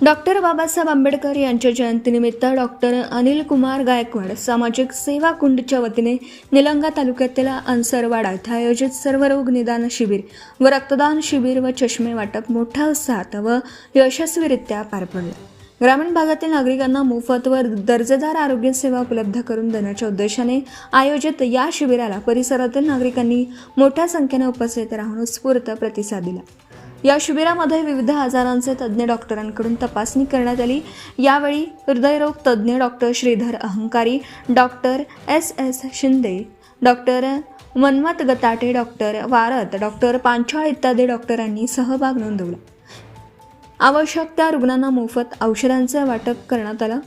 Doctor Babasaheb Ambedkar यांच्या जयंतीनिमित्त doctor Anil Kumar Gaikwad सामाजिक सेवा कुंडच्या वतीने निलंगा तालुक्यातील अनसरवाडा येथे आयोजित सर्वरोग निदान शिबिर व रक्तदान शिबिर व चष्मे वाटप मोठ्या उत्साहात व यशस्वीरित्या पार पडले. ग्रामीण भागातील नागरिकांना मोफत व दर्जेदार आरोग्य सेवा उपलब्ध करून देण्याच्या उद्देशाने आयोजित या शिबिराला परिसरातील नागरिकांनी मोठ्या संख्येने उपस्थित राहून उत्स्फूर्त प्रतिसाद दिला. या शिबिरामध्ये विविध आजारांचे तज्ज्ञ डॉक्टरांकडून तपासणी करण्यात आली. यावेळी हृदयरोग तज्ज्ञ doctor Shridhar Ahankari, doctor S.S. Shinde, doctor Manmath Gatate, doctor Warat, doctor Panchal इत्यादी डॉक्टरांनी सहभाग नोंदवला. आवश्यक त्या रुग्णांना मोफत औषधांचे वाटप करण्यात आलं.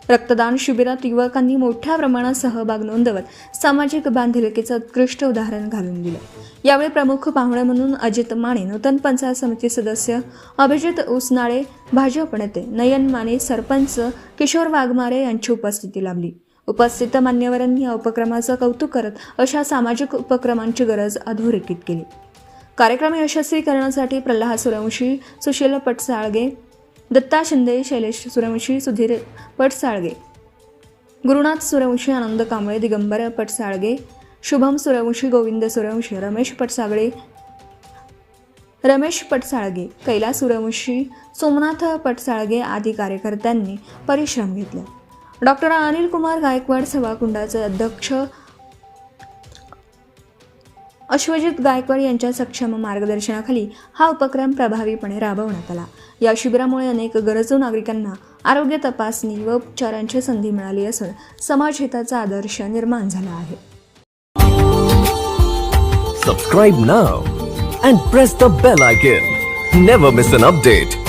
रक्तदान शिबिरात युवकांनी मोठ्या प्रमाणात सहभाग नोंदवत सामाजिक बांधिलकीचं उत्कृष्ट उदाहरण घालून दिलं. यावेळी प्रमुख पाहुणे म्हणून अजित माने, नूतन पंचायत समिती सदस्य अभिजित उसनाळे, भाजप नेते नयन माने, सरपंच किशोर वाघमारे यांची उपस्थिती लाभली. उपस्थित मान्यवरांनी या उपक्रमाचं कौतुक करत अशा सामाजिक उपक्रमांची गरज अधोरेखित केली. कार्यक्रम यशस्वी करण्यासाठी प्रल्हाद सूर्यवंशी, सुशील पटसाळगे, दत्ता शिंदे, शैलेश सूर्यवंशी, सुधीर पटसाळगे, गुरुनाथ सूर्यवंशी, आनंद कांबळे, दिगंबर पटसाळगे, शुभम सूर्यवंशी, गोविंद सूर्यवंशी, रमेश पटसाळगे, कैलास सूर्यवंशी, सोमनाथ पटसाळगे आदी कार्यकर्त्यांनी परिश्रम घेतले. डॉक्टर अनिल कुमार गायकवाड सभाकुंडाचे अध्यक्ष अश्वजित गायकवाड यांच्या सक्षम मार्गदर्शनाखाली हा उपक्रम प्रभावीपणे राबवण्यात आला. या शिबिरामुळे अनेक गरजू नागरिकांना आरोग्य तपासणी व उपचारांची संधी मिळाली असून समाजहिताचा आदर्श निर्माण झाला आहे. Subscribe now and press the bell icon. Never miss an update.